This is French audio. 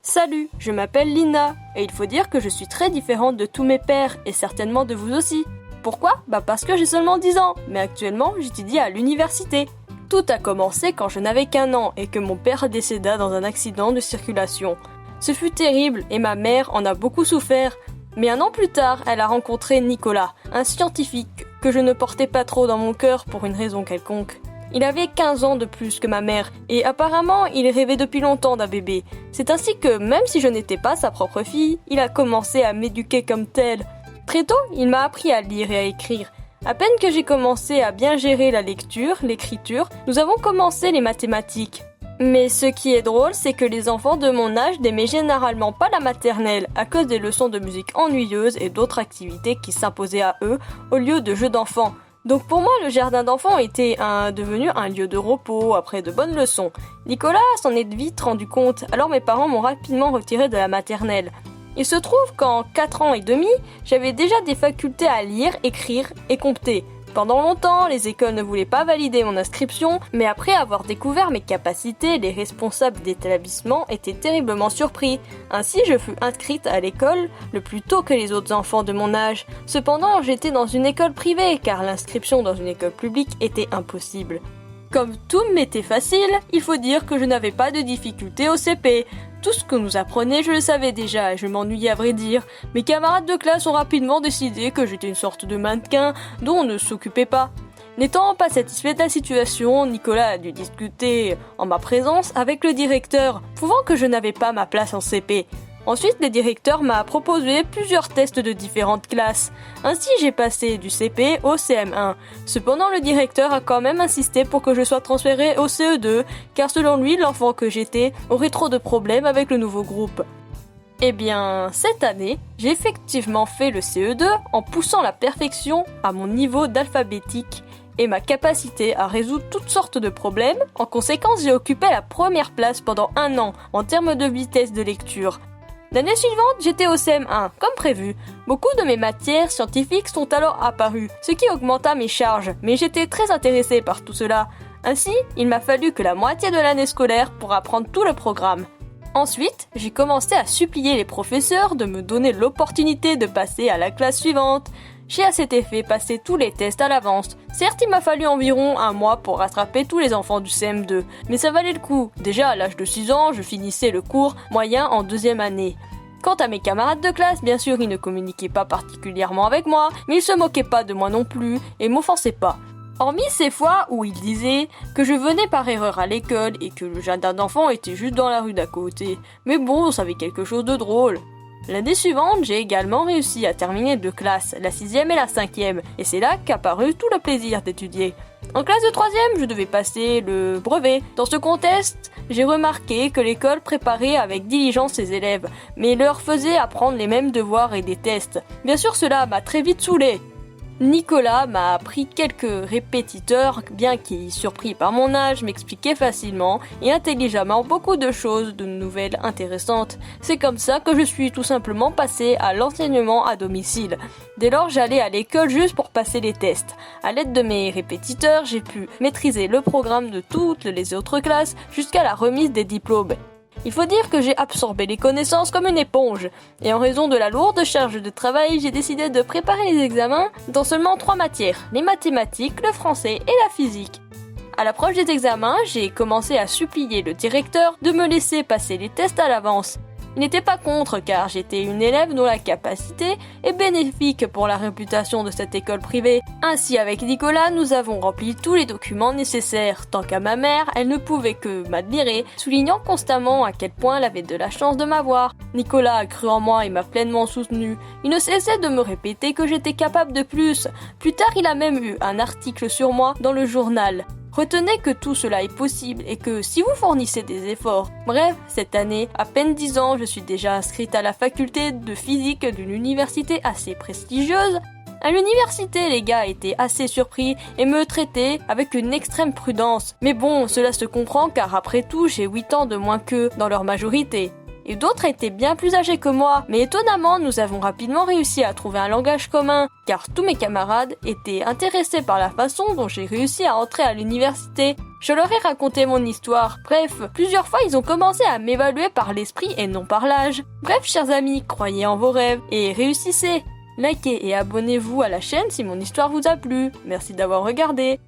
Salut, je m'appelle Lina, et il faut dire que je suis très différente de tous mes pairs, et certainement de vous aussi. Pourquoi ? Parce que j'ai seulement 10 ans, mais actuellement j'étudie à l'université. Tout a commencé quand je n'avais qu'1 an et que mon père décéda dans un accident de circulation. Ce fut terrible et ma mère en a beaucoup souffert, mais 1 an plus tard, elle a rencontré Nicolas, un scientifique que je ne portais pas trop dans mon cœur pour une raison quelconque. Il avait 15 ans de plus que ma mère, et apparemment il rêvait depuis longtemps d'un bébé. C'est ainsi que, même si je n'étais pas sa propre fille, il a commencé à m'éduquer comme tel. Très tôt, il m'a appris à lire et à écrire. À peine que j'ai commencé à bien gérer la lecture, l'écriture, nous avons commencé les mathématiques. Mais ce qui est drôle, c'est que les enfants de mon âge n'aimaient généralement pas la maternelle à cause des leçons de musique ennuyeuses et d'autres activités qui s'imposaient à eux au lieu de jeux d'enfants. Donc pour moi, le jardin d'enfants était devenu un lieu de repos après de bonnes leçons. Nicolas s'en est vite rendu compte, alors mes parents m'ont rapidement retiré de la maternelle. Il se trouve qu'en 4 ans et demi, j'avais déjà des facultés à lire, écrire et compter. Pendant longtemps, les écoles ne voulaient pas valider mon inscription, mais après avoir découvert mes capacités, les responsables d'établissement étaient terriblement surpris. Ainsi, je fus inscrite à l'école le plus tôt que les autres enfants de mon âge. Cependant, j'étais dans une école privée, car l'inscription dans une école publique était impossible. Comme tout m'était facile, il faut dire que je n'avais pas de difficultés au CP. Tout ce que nous apprenait, je le savais déjà et je m'ennuyais à vrai dire. Mes camarades de classe ont rapidement décidé que j'étais une sorte de mannequin dont on ne s'occupait pas. N'étant pas satisfait de la situation, Nicolas a dû discuter en ma présence avec le directeur, prouvant que je n'avais pas ma place en CP. Ensuite, le directeur m'a proposé plusieurs tests de différentes classes. Ainsi, j'ai passé du CP au CM1. Cependant, le directeur a quand même insisté pour que je sois transféré au CE2, car selon lui, l'enfant que j'étais aurait trop de problèmes avec le nouveau groupe. Eh bien, cette année, j'ai effectivement fait le CE2 en poussant la perfection à mon niveau d'alphabétique et ma capacité à résoudre toutes sortes de problèmes. En conséquence, j'ai occupé la première place pendant 1 an en termes de vitesse de lecture. L'année suivante, j'étais au CM1, comme prévu. Beaucoup de mes matières scientifiques sont alors apparues, ce qui augmenta mes charges, mais j'étais très intéressée par tout cela. Ainsi, il m'a fallu que la moitié de l'année scolaire pour apprendre tout le programme. Ensuite, j'ai commencé à supplier les professeurs de me donner l'opportunité de passer à la classe suivante. J'ai à cet effet passé tous les tests à l'avance. Certes, il m'a fallu environ 1 mois pour rattraper tous les enfants du CM2, mais ça valait le coup. Déjà, à l'âge de 6 ans, je finissais le cours moyen en 2e année. Quant à mes camarades de classe, bien sûr, ils ne communiquaient pas particulièrement avec moi, mais ils se moquaient pas de moi non plus et m'offensaient pas. Hormis ces fois où ils disaient que je venais par erreur à l'école et que le jardin d'enfants était juste dans la rue d'à côté. Mais bon, ça avait quelque chose de drôle. L'année suivante, j'ai également réussi à terminer 2 classes, la 6e et la 5e, et c'est là qu'apparut tout le plaisir d'étudier. En classe de 3e, je devais passer le brevet. Dans ce contexte, j'ai remarqué que l'école préparait avec diligence ses élèves, mais leur faisait apprendre les mêmes devoirs et des tests. Bien sûr, cela m'a très vite saoulé. Nicolas m'a appris quelques répétiteurs, bien qu'il, surpris par mon âge, m'expliquait facilement et intelligemment beaucoup de choses, de nouvelles intéressantes. C'est comme ça que je suis tout simplement passée à l'enseignement à domicile. Dès lors, j'allais à l'école juste pour passer les tests. À l'aide de mes répétiteurs, j'ai pu maîtriser le programme de toutes les autres classes jusqu'à la remise des diplômes. Il faut dire que j'ai absorbé les connaissances comme une éponge, et en raison de la lourde charge de travail, j'ai décidé de préparer les examens dans seulement 3 matières, les mathématiques, le français et la physique. À l'approche des examens, j'ai commencé à supplier le directeur de me laisser passer les tests à l'avance. Il n'était pas contre car j'étais une élève dont la capacité est bénéfique pour la réputation de cette école privée. Ainsi avec Nicolas, nous avons rempli tous les documents nécessaires. Tant qu'à ma mère, elle ne pouvait que m'admirer, soulignant constamment à quel point elle avait de la chance de m'avoir. Nicolas a cru en moi et m'a pleinement soutenu. Il ne cessait de me répéter que j'étais capable de plus. Plus tard, il a même eu un article sur moi dans le journal. Retenez que tout cela est possible et que si vous fournissez des efforts. Bref, cette année, à peine 10 ans, je suis déjà inscrite à la faculté de physique d'une université assez prestigieuse. À l'université, les gars étaient assez surpris et me traitaient avec une extrême prudence. Mais bon, cela se comprend car après tout, j'ai 8 ans de moins qu'eux dans leur majorité. Et d'autres étaient bien plus âgés que moi, mais étonnamment, nous avons rapidement réussi à trouver un langage commun, car tous mes camarades étaient intéressés par la façon dont j'ai réussi à entrer à l'université. Je leur ai raconté mon histoire. Bref, plusieurs fois ils ont commencé à m'évaluer par l'esprit et non par l'âge. Bref, chers amis, croyez en vos rêves et réussissez. Likez et abonnez-vous à la chaîne si mon histoire vous a plu. Merci d'avoir regardé.